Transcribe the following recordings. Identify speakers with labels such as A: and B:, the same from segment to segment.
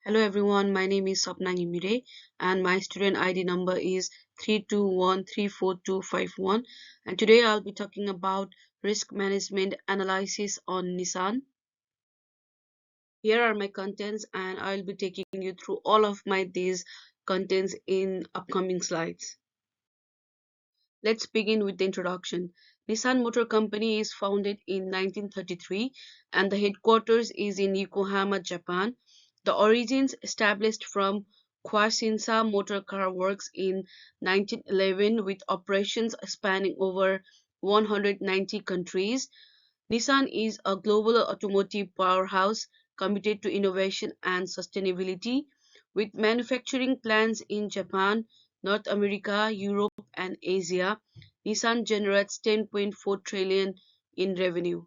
A: Hello everyone, my name is Sapna Imire and my student ID number is 321342251, and today I'll be talking about risk management analysis on Nissan. Here are my contents and I'll be taking you through all of my these contents in upcoming slides. Let's begin with the introduction. Nissan Motor Company is founded in 1933 and the headquarters is in Yokohama, Japan. The origins established from Kwasinsa Motor Car Works in 1911 with operations spanning over 190 countries. Nissan is a global automotive powerhouse committed to innovation and sustainability, with manufacturing plants in Japan, North America, Europe, and Asia. Nissan generates 10.4 trillion in revenue.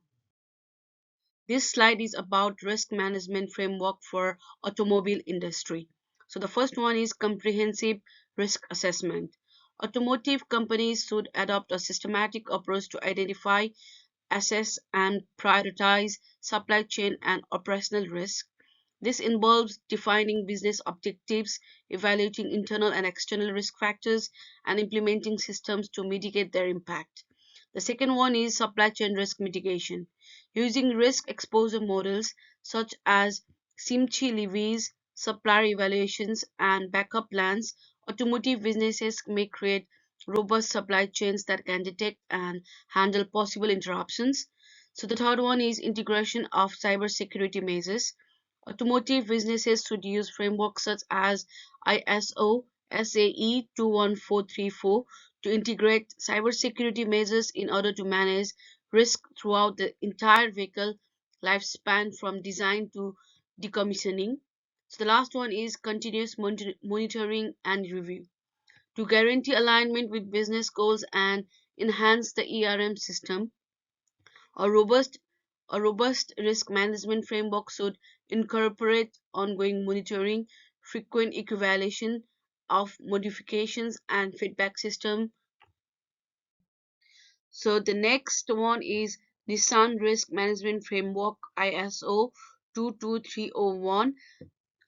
A: This slide is about risk management framework for automobile industry. So the first one is comprehensive risk assessment. Automotive companies should adopt a systematic approach to identify, assess, and prioritize supply chain and operational risk. This involves defining business objectives, evaluating internal and external risk factors, and implementing systems to mitigate their impact. The second one is supply chain risk mitigation. Using risk exposure models such as SIMCHI levies, supplier evaluations, and backup plans, automotive businesses may create robust supply chains that can detect and handle possible interruptions. So the third one is integration of cybersecurity measures. Automotive businesses should use frameworks such as ISO SAE 21434 to integrate cybersecurity measures in order to manage risk throughout the entire vehicle lifespan from design to decommissioning. So the last one is continuous monitoring and review. To guarantee alignment with business goals and enhance the ERM system, a robust, a robust risk management framework should incorporate ongoing monitoring, frequent evaluation of modifications, and feedback system. So the next one is Nissan Risk Management Framework ISO 22301.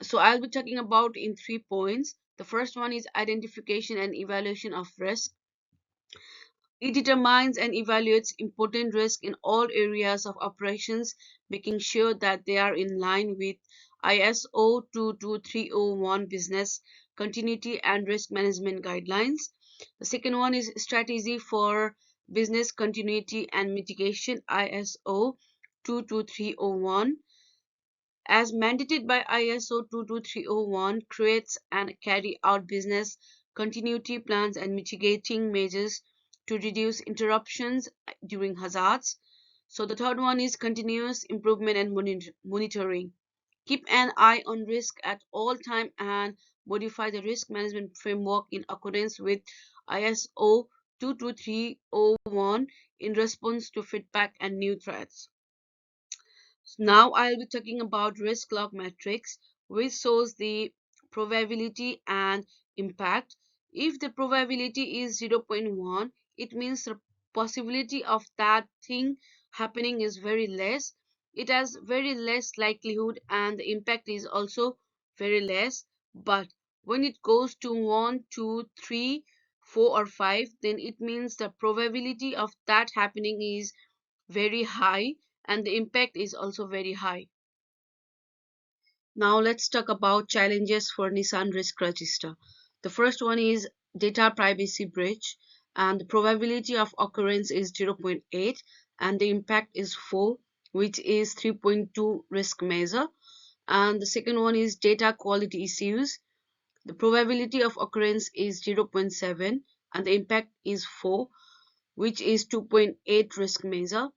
A: So I'll be talking about in 3 points. The first one is identification and evaluation of risk. It determines and evaluates important risks in all areas of operations, making sure that they are in line with ISO 22301 business continuity and risk management guidelines. The second one is strategy for business continuity and mitigation ISO 22301, as mandated by ISO 22301, creates and carry out business continuity plans and mitigating measures to reduce interruptions during hazards. So the third one is continuous improvement and monitoring. Keep an eye on risk at all time and modify the risk management framework in accordance with ISO 22301 in response to feedback and new threats. Now I'll be talking about risk log matrix, which shows the probability and impact. If the probability is zero point 0.1, it means the possibility of that thing happening is very less. It has very less likelihood and the impact is also very less. But when it goes to 1, 2, 3, 4, or 5, then it means the probability of that happening is very high and the impact is also very high. Now let's talk about challenges for Nissan Risk Register. The first one is data privacy breach, and the probability of occurrence is 0.8 and the impact is 4, which is 3.2 risk measure. And the second one is data quality issues. The probability of occurrence is 0.7 and the impact is 4, which is 2.8 risk measure.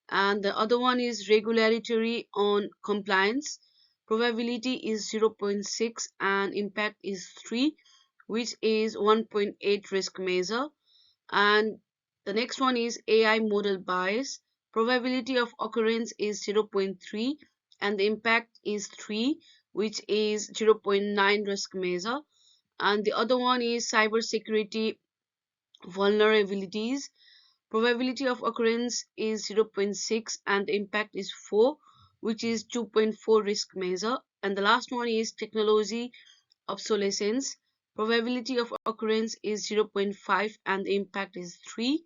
A: And the other one is regulatory on compliance. Probability is 0.6 and impact is 3, which is 1.8 risk measure. And the next one is AI model bias. Probability of occurrence is 0.3 and the impact is 3, which is 0.9 risk measure. And the other one is cybersecurity vulnerabilities. Probability of occurrence is 0.6 and the impact is 4, which is 2.4 risk measure. And the last one is technology obsolescence. Probability of occurrence is zero point 0.5 and the impact is 3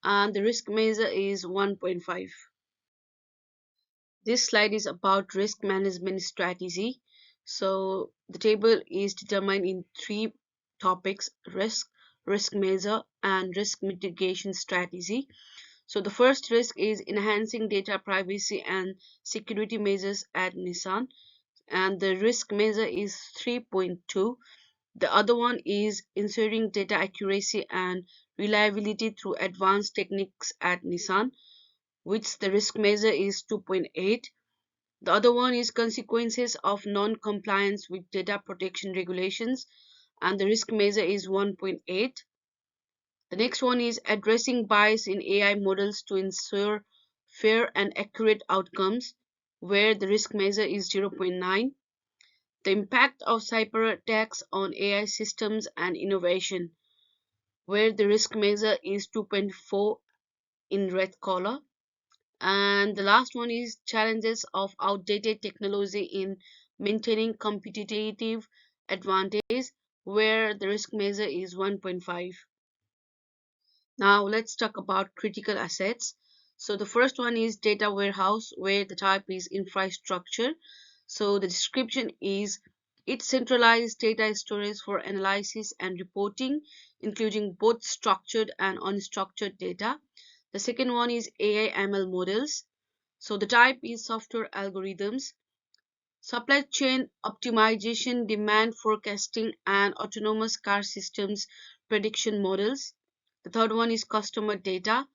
A: and the risk measure is 1.5. This slide is about risk management strategy. So the table is determined in three topics: risk measure, and risk mitigation strategy. So the first risk is enhancing data privacy and security measures at Nissan, and the risk measure is 3.2. The other one is ensuring data accuracy and reliability through advanced techniques at Nissan, which the risk measure is 2.8. The other one is consequences of non-compliance with data protection regulations, and the risk measure is 1.8. The next one is addressing bias in AI models to ensure fair and accurate outcomes, where the risk measure is 0.9. The impact of cyber attacks on AI systems and innovation, where the risk measure is 2.4 in red color. And the last one is challenges of outdated technology in maintaining competitive advantage, where the risk measure is 1.5. Now let's talk about critical assets. So the first one is data warehouse, where the type is infrastructure. So the description is it centralized data storage for analysis and reporting, including both structured and unstructured data. The second one is AI ML models. So the type is software algorithms, supply chain optimization, demand forecasting, and autonomous car systems prediction models. The third one is customer data.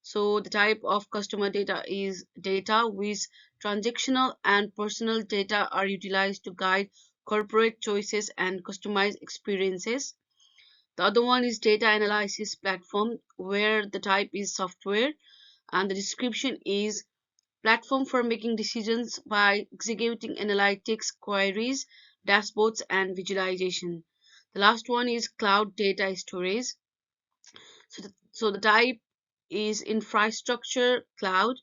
A: So the type of customer data is data which transactional and personal data are utilized to guide corporate choices and customize experiences. The other one is data analysis platform, where the type is software and the description is platform for making decisions by executing analytics queries, dashboards, and visualization. The last one is cloud data storage. So the type is infrastructure cloud,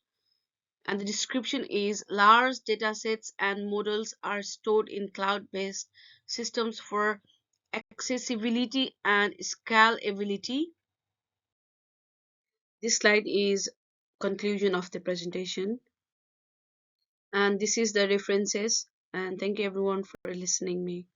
A: and the description is large datasets and models are stored in cloud-based systems for accessibility and scalability. This slide is conclusion of the presentation, and this is the references, and thank you everyone for listening me.